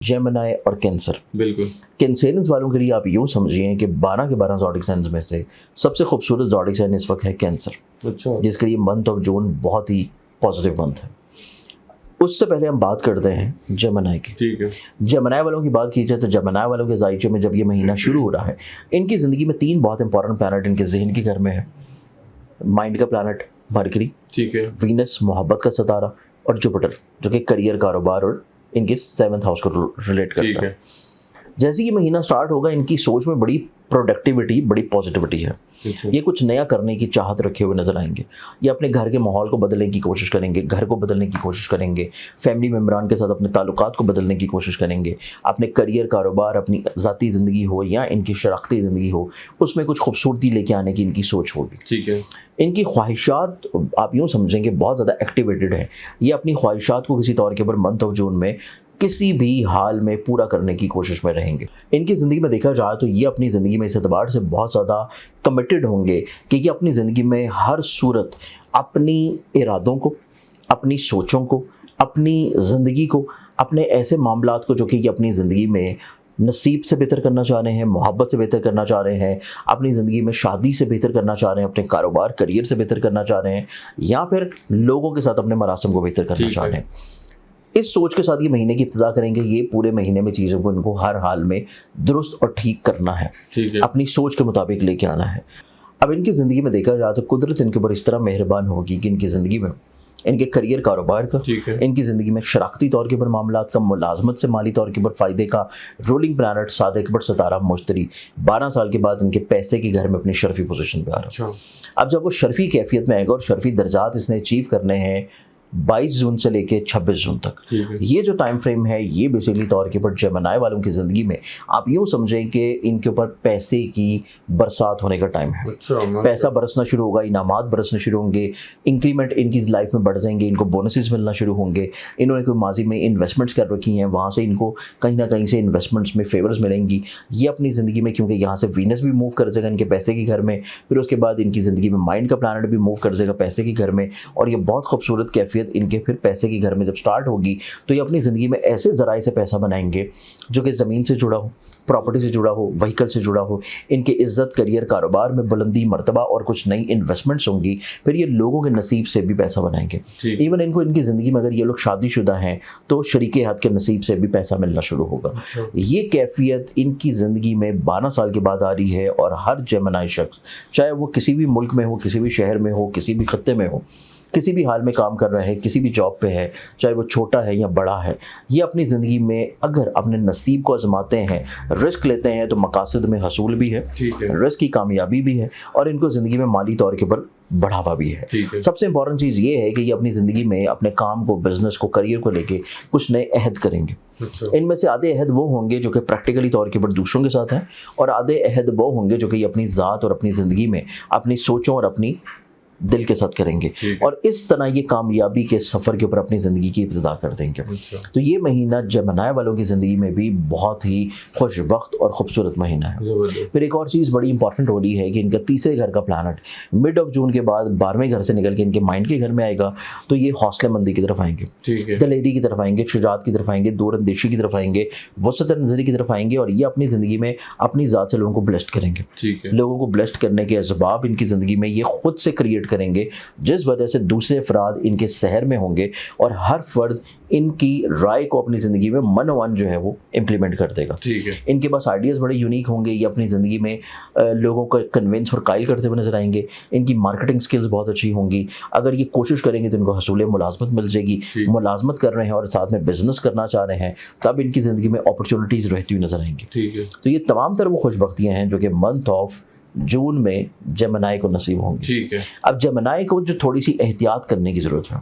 Gemini और cancer. बिल्कुल। Cancerians वालों के लिए आप यूँ समझिए कि 12 के 12 ज़ोडिक साइंस में से सबसे खूबसूरत ज़ोडिक साइन इस वक्त है कैंसर, अच्छा। जिसके लिए मंथ ऑफ जून बहुत ही पॉजिटिव मंथ है। उससे पहले हम बात करते हैं जेमिनी की। ठीक है। जेमिनी वालों की बात की जाए तो जेमिनी वालों के जायचे में जब ये महीना शुरू हो रहा है, इनकी ज़िंदगी में 3 बहुत इंपॉर्टेंट प्लैनेट इनके जहन के घर में है। माइंड का प्लैनेट मरकरी, ठीक है। वीनस मोहब्बत का सितारा, और जुपिटर जो कि करियर, कारोबार और इनके 7th हाउस को रिलेट ठीक करता है। है। जैसे ये महीना स्टार्ट होगा, इनकी सोच में बड़ी प्रोडक्टिविटी, बड़ी पॉजिटिविटी है। अच्छा। ये कुछ नया करने की चाहत रखे हुए नजर आएंगे। ये अपने घर के माहौल को बदलने की कोशिश करेंगे, घर को बदलने की कोशिश करेंगे, फैमिली मेम्बरान के साथ अपने ताल्लुकात को बदलने की कोशिश करेंगे। अपने करियर, कारोबार, अपनी ज़ाती ज़िंदगी हो या इनकी शराख्ती ज़िंदगी हो, उसमें कुछ खूबसूरती लेके आने की इनकी सोच होगी। ठीक है। इनकी ख्वाहिशात आप यूँ समझेंगे बहुत ज़्यादा एक्टिवेटेड है। ये अपनी ख्वाहिशात को किसी तौर के ऊपर मंथ ऑफ जून में किसी भी हाल में पूरा करने की कोशिश में रहेंगे। इनकी ज़िंदगी में देखा जाए तो ये अपनी ज़िंदगी में इस एतबार से बहुत ज़्यादा कमिटेड होंगे कि ये अपनी ज़िंदगी में हर सूरत अपनी इरादों को, अपनी सोचों को, अपनी ज़िंदगी को, अपने ऐसे मामलात को जो कि ये अपनी ज़िंदगी में नसीब से बेहतर करना चाह रहे हैं, मोहब्बत से बेहतर करना चाह रहे हैं, अपनी ज़िंदगी में शादी से बेहतर करना चाह रहे हैं, अपने कारोबार, करियर से बेहतर करना चाह रहे हैं, या फिर लोगों के साथ अपने मरासम को बेहतर करना चाह रहे हैं। इस सोच के साथ ये महीने की इब्तिदा करेंगे। ये पूरे महीने में चीज़ों को इनको हर हाल में दुरुस्त और ठीक करना है, ठीक है। अपनी सोच के मुताबिक लेके आना है। अब इनकी ज़िंदगी में देखा जाए तो कुदरत इनके ऊपर इस तरह मेहरबान होगी कि इनकी ज़िंदगी में इनके करियर, कारोबार का, ठीक है। इनकी ज़िंदगी में शराख्ती तौर के ऊपर मामलात का, मुलाजमत से माली तौर के ऊपर फ़ायदे का रूलिंग प्लैनेट सादिक बट सितारा मुश्तरी 12 साल के बाद इनके पैसे के घर में अपनी शर्फी पोजीशन पे आ रहा है। अच्छा। अब जब वो शर्फी कैफियत में आएगा और शर्फी दर्जात इसने अचीव करने हैं 22 जून से लेके 26 जून तक, ये जो टाइम फ्रेम है, ये बेसिकली तौर के ऊपर जेमिनी वालों की ज़िंदगी में आप यूँ समझें कि इनके ऊपर पैसे की बरसात होने का टाइम है। अच्छा। पैसा बरसना शुरू होगा, इनामात बरसने शुरू होंगे, इंक्रीमेंट इनकी लाइफ में बढ़ जाएंगे, इनको बोनसेस मिलना शुरू होंगे। इन्होंने कोई माजी में इन्वेस्टमेंट्स कर रखी हैं, वहाँ से इनको कहीं ना कहीं से इन्वेस्टमेंट्स में फेवर्स मिलेंगी। ये अपनी ज़िंदगी में, क्योंकि यहाँ से वीनस भी मूव कर जाएगा इनके पैसे के घर में, फिर उसके बाद इनकी ज़िंदगी में माइंड का प्लैनेट भी मूव कर जाएगा पैसे के घर में, और ये बहुत खूबसूरत कैफियत इनके फिर पैसे के घर में जब स्टार्ट होगी तो ये अपनी ज़िंदगी में ऐसे ज़राए से पैसा बनाएंगे जो कि ज़मीन से जुड़ा हो, प्रॉपर्टी से जुड़ा हो, व्हीकल से जुड़ा हो। इनके इज्जत, करियर, कारोबार में बुलंदी, मर्तबा और कुछ नई इन्वेस्टमेंट्स होंगी। फिर ये लोगों के नसीब से भी पैसा बनाएंगे। इवन इनको इनकी ज़िंदगी में अगर ये लोग शादीशुदा हैं तो शरीके हाथ के नसीब से भी पैसा मिलना शुरू होगा। ये कैफियत इनकी ज़िंदगी में 12 साल के बाद आ रही है, और हर जेमिनी शख्स, चाहे वो किसी भी मुल्क में हो, किसी भी शहर में हो, किसी भी खत्ते में हो, किसी भी हाल में काम कर रहा है, किसी भी जॉब पे है, चाहे वो छोटा है या बड़ा है, ये अपनी ज़िंदगी में अगर अपने नसीब को आजमाते हैं, रिस्क लेते हैं, तो मकासद में हसूल भी है, रिस्क की कामयाबी भी है, और इनको ज़िंदगी में माली तौर के ऊपर बढ़ावा भी है। सबसे इंपॉर्टेंट चीज़ ये है कि ये अपनी ज़िंदगी में अपने काम को, बिजनेस को, करियर को लेके कुछ नए अहद करेंगे। इनमें से आधे अहद वो होंगे जो कि प्रैक्टिकली तौर के ऊपर दूसरों के साथ हैं, और आधे अहद वो होंगे जो कि ये अपनी ज़ात और अपनी ज़िंदगी में अपनी सोचों और अपनी दिल के साथ करेंगे, और इस तरह ये कामयाबी के सफ़र के ऊपर अपनी ज़िंदगी की इब्तिदा कर देंगे। तो ये महीना जेमिनी वालों की ज़िंदगी में भी बहुत ही खुशबख्त और ख़ूबसूरत महीना है। फिर एक और चीज़ बड़ी इंपॉर्टेंट हो रही है कि इनका तीसरे घर का प्लैनेट मिड ऑफ जून के बाद 12वें घर से निकल के इनके माइंड के घर में आएगा, तो ये हौसलेमंदी की तरफ आएंगे, दलेरी की तरफ आएंगे, शुजात की तरफ आएंगे, दूरअंदेशी की तरफ आएंगे, वसत नज़री की तरफ आएंगे, और ये अपनी ज़िंदगी में अपनी ज़ात से लोगों को ब्लेस्ड करेंगे। लोगों को ब्लेस्ड करने के असबाब इनकी ज़िंदगी में ये खुद से क्रिएट करेंगे, जिस वजह से दूसरे अफराद इनके शहर में होंगे, और हर फर्द इनकी राय को अपनी ज़िंदगी में मनोवन जो है वो इम्प्लीमेंट कर देगा। इनके पास आइडियाज़ बड़े यूनिक होंगे। ये अपनी ज़िंदगी में लोगों को कन्विंस और कायल करते हुए नजर आएंगे। इनकी मार्केटिंग स्किल्स बहुत अच्छी होंगी। अगर ये कोशिश करेंगे तो इनको हसूल मुलाजमत मिल जाएगी। मुलाजमत कर रहे हैं और साथ में बिजनेस करना चाह रहे हैं, तब इनकी ज़िंदगी में अपॉर्चुनिटीज़ रहती हुई नजर आएंगी। तो ये तमाम तरह वो खुशबख्तियाँ हैं जो कि मंथ ऑफ जून में जेमिनी को नसीब होंगी। अब जेमिनी को जो थोड़ी सी एहतियात करने की ज़रूरत है,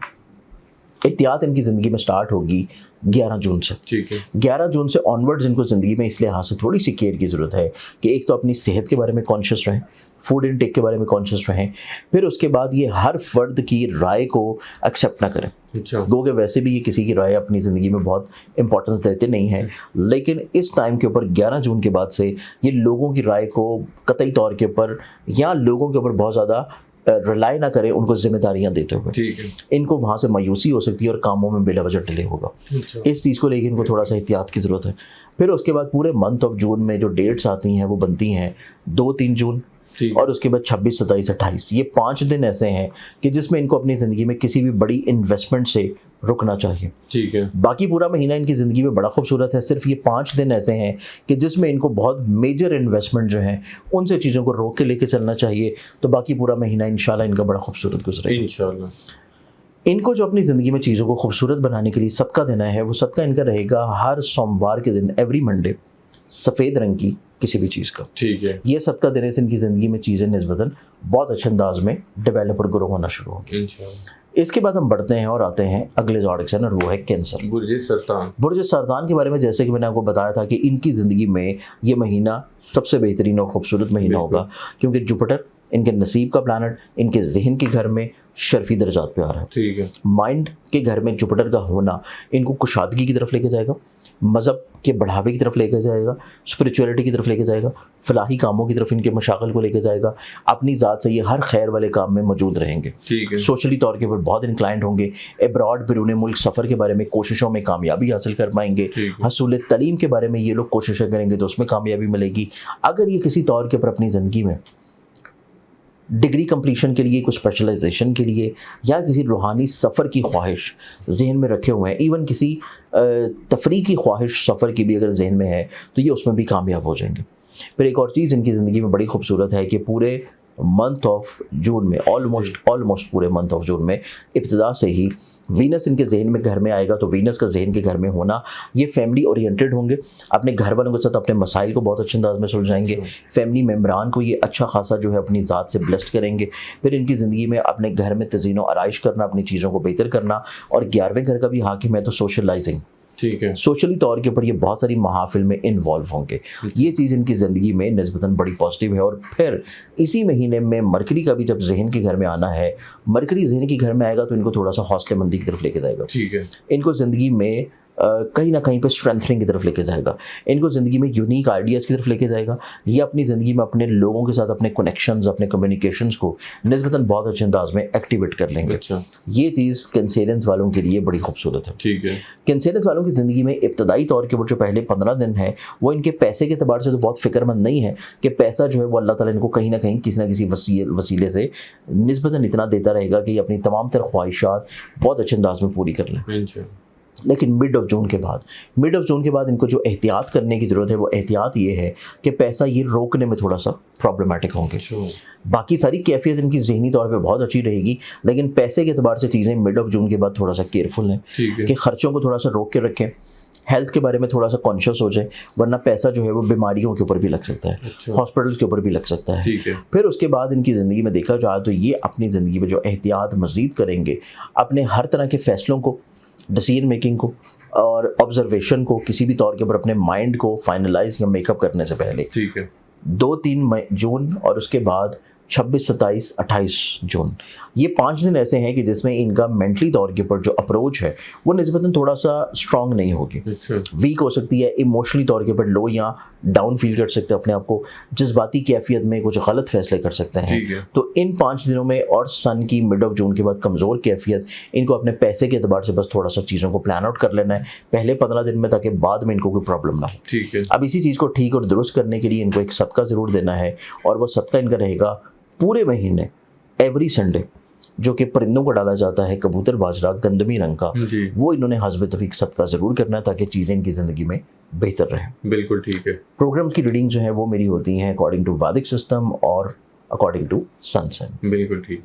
एहतियात इनकी ज़िंदगी में स्टार्ट होगी 11 जून से। 11 जून से ऑनवर्ड्स इनको ज़िंदगी में इस लिहाज से थोड़ी सी केयर की ज़रूरत है कि एक तो अपनी सेहत के बारे में कॉन्शियस रहें, फूड इनटेक के बारे में कॉन्शियस रहें, फिर उसके बाद ये हर फर्द की राय को एक्सेप्ट ना करें। गो के वैसे भी ये किसी की राय अपनी ज़िंदगी में बहुत इंपॉर्टेंस देते नहीं हैं, लेकिन इस टाइम के ऊपर 11 जून के बाद से ये लोगों की राय को कतई तौर के ऊपर या लोगों के ऊपर बहुत ज़्यादा रिलाई ना करें उनको जिम्मेदारियां देते हुए। ठीक है। इनको वहाँ से मायूसी हो सकती है और कामों में बेला वजह डिले होगा। अच्छा। इस चीज़ को लेकर इनको थोड़ा सा एहतियात की ज़रूरत है। फिर उसके बाद पूरे मंथ ऑफ जून में जो डेट्स आती हैं वो बनती हैं 2-3 जून और उसके बाद 26, 27, 28। ये 5 दिन ऐसे हैं कि जिसमें इनको अपनी ज़िंदगी में किसी भी बड़ी इन्वेस्टमेंट से रुकना चाहिए। ठीक है। बाकी पूरा महीना इनकी ज़िंदगी में बड़ा खूबसूरत है, सिर्फ ये 5 दिन ऐसे हैं कि जिसमें इनको बहुत मेजर इन्वेस्टमेंट जो हैं उनसे चीज़ों को रोक के लेके चलना चाहिए। तो बाकी पूरा महीना इंशाल्लाह इनका बड़ा खूबसूरत गुजरेगा इंशाल्लाह। इनको जो अपनी ज़िंदगी में चीज़ों को खूबसूरत बनाने के लिए सदका देना है, वो सदका इनका रहेगा हर सोमवार के दिन, एवरी मंडे, सफ़ेद रंग की किसी भी चीज़ का। ठीक है। ये सदका देने से इनकी ज़िंदगी में चीज़ें निस्बतन बहुत अच्छे अंदाज में डेवलप और ग्रो होना शुरू होंगी इंशाल्लाह। इसके बाद हम बढ़ते हैं और आते हैं अगले ज़ोडिक साइन और वो है कैंसर। बुर्ज सरतान। बुर्ज सरतान के बारे में जैसे कि मैंने आपको बताया था कि इनकी ज़िंदगी में ये महीना सबसे बेहतरीन और ख़ूबसूरत महीना होगा, क्योंकि जुपिटर इनके नसीब का प्लानट इनके जहन के घर में शर्फी दर्जात पे आ रहा है। ठीक है। माइंड के घर में जुपिटर का होना इनको कुशादगी की तरफ लेके जाएगा, मज़हब के बढ़ावे की तरफ लेके जाएगा, स्पिरिचुअलिटी की तरफ लेके जाएगा, फलाही कामों की तरफ इनके मशागल को लेके जाएगा। अपनी ज़ात से ये हर खैर वाले काम में मौजूद रहेंगे। ठीक है। सोशली तौर के ऊपर बहुत इंक्लाइंट होंगे। एब्रॉड बिरून मुल्क सफ़र के बारे में कोशिशों में कामयाबी हासिल कर पाएंगे। हसूल तलीम के बारे में ये लोग कोशिशें करेंगे तो उसमें कामयाबी मिलेगी। अगर ये किसी तौर के ऊपर अपनी ज़िंदगी में डिग्री कंप्लीशन के लिए, कुछ स्पेशलाइजेशन के लिए या किसी रूहानी सफ़र की ख्वाहिश जहन में रखे हुए हैं, इवन किसी तफरी की ख्वाहिश सफ़र की भी अगर जहन में है तो ये उसमें भी कामयाब हो जाएंगे। फिर एक और चीज़ इनकी ज़िंदगी में बड़ी खूबसूरत है कि पूरे मंथ ऑफ जून में ऑलमोस्ट पूरे मंथ ऑफ जून में इब्तिदा से ही वीनस इनके जहन में घर में आएगा। तो वीनस का जहन के घर में होना, ये फैमिली ओरिएंटेड होंगे, अपने घर वालों के साथ अपने मसाइल को बहुत अच्छे अंदाज में सुलझाएंगे। फैमिली मेम्बरान को ये अच्छा खासा जो है अपनी ज़ात से ब्लेस्ड करेंगे। फिर इनकी ज़िंदगी में अपने घर में तज़ीनो आराइश करना, अपनी चीज़ों को बेहतर करना, और 11वें घर का भी हाकिम है तो सोशलाइजिंग। ठीक है। सोशली तौर के ऊपर ये बहुत सारी महाफिल में इन्वॉल्व होंगे। ये चीज़ इनकी ज़िंदगी में निस्बतन बड़ी पॉजिटिव है। और फिर इसी महीने में मरकरी का भी जब जहन के घर में आना है, मरकरी जहन के घर में आएगा तो इनको थोड़ा सा हौसलेमंदी की तरफ लेके जाएगा। ठीक है। इनको ज़िंदगी में कहीं ना कहीं पे स्ट्रेंथनिंग की तरफ लेके जाएगा। इनको ज़िंदगी में यूनिक आइडियाज़ की तरफ लेके जाएगा। ये अपनी ज़िंदगी में अपने लोगों के साथ अपने कनेक्शंस, अपने कम्युनिकेशंस को निस्बतन बहुत अच्छे अंदाज में एक्टिवेट कर लेंगे। अच्छा। ये चीज़ कैंसेरियंस वालों के लिए बड़ी खूबसूरत है। ठीक है। कैंसेरियंस वालों की ज़िंदगी में इब्तदाई तौर के वो जो पहले 15 दिन है वो इनके पैसे के अतबार से तो बहुत फ़िक्रमंद नहीं है कि पैसा जो है वो अल्लाह ताला इनको कहीं ना कहीं किसी ना किसी वसीले से निस्बतन इतना देता रहेगा कि ये अपनी तमाम तर ख्वाहिशात बहुत अच्छे अंदाज में पूरी कर लें। लेकिन मिड ऑफ जून के बाद इनको जो एहतियात करने की ज़रूरत है वो एहतियात ये है कि पैसा ये रोकने में थोड़ा सा प्रॉब्लमेटिक होंगे। बाकी सारी कैफियत इनकी ज़हनी तौर पे बहुत अच्छी रहेगी, लेकिन पैसे के अतबार से चीज़ें मिड ऑफ जून के बाद थोड़ा सा केयरफुल हैं कि ख़र्चों को थोड़ा सा रोक के रखें, हेल्थ के बारे में थोड़ा सा कॉन्शियस हो जाए, वरना पैसा जो है वो बीमारियों के ऊपर भी लग सकता है। अच्छा। हॉस्पिटल्स के ऊपर भी लग सकता है। फिर उसके बाद इनकी ज़िंदगी में देखा जाए तो ये अपनी ज़िंदगी में जो एहतियात मज़ीद करेंगे, अपने हर तरह के फ़ैसलों को, डिसीजन मेकिंग को और ऑब्जर्वेशन को किसी भी तौर के ऊपर अपने माइंड को फाइनलाइज या मेकअप करने से पहले 2-3 जून और उसके बाद 26, 27, 28 जून, ये 5 दिन ऐसे हैं कि जिसमें इनका मेंटली तौर के ऊपर जो अप्रोच है वो निस्बतन थोड़ा सा स्ट्रांग नहीं होगी। वीक हो सकती है, इमोशनली तौर के ऊपर लो या डाउन फील कर सकते हैं अपने आप को, जज्बाती कैफियत में कुछ गलत फैसले कर सकते हैं। तो इन 5 दिनों में और सन की मिड ऑफ जून के बाद कमज़ोर कैफियत, इनको अपने पैसे के अतबार से बस थोड़ा सा चीज़ों को प्लान आउट कर लेना है पहले 15 दिन में, ताकि बाद में इनको कोई प्रॉब्लम ना हो। अब इसी चीज़ को ठीक और दुरुस्त करने के लिए इनको एक सदका ज़रूर देना है, और वह सदका इनका रहेगा पूरे महीने एवरी संडे, जो कि परिंदों को डाला जाता है कबूतर बाजरा गंदमी रंग का, वो इन्होंने हस्ब तौफीक सदका ज़रूर करना है ताकि चीज़ें इनकी ज़िंदगी में बेहतर रहें। बिल्कुल ठीक है। प्रोग्राम की रीडिंग जो है वो मेरी होती हैं अकॉर्डिंग टू वैदिक सिस्टम और अकॉर्डिंग टू सन साइन। बिल्कुल ठीक है।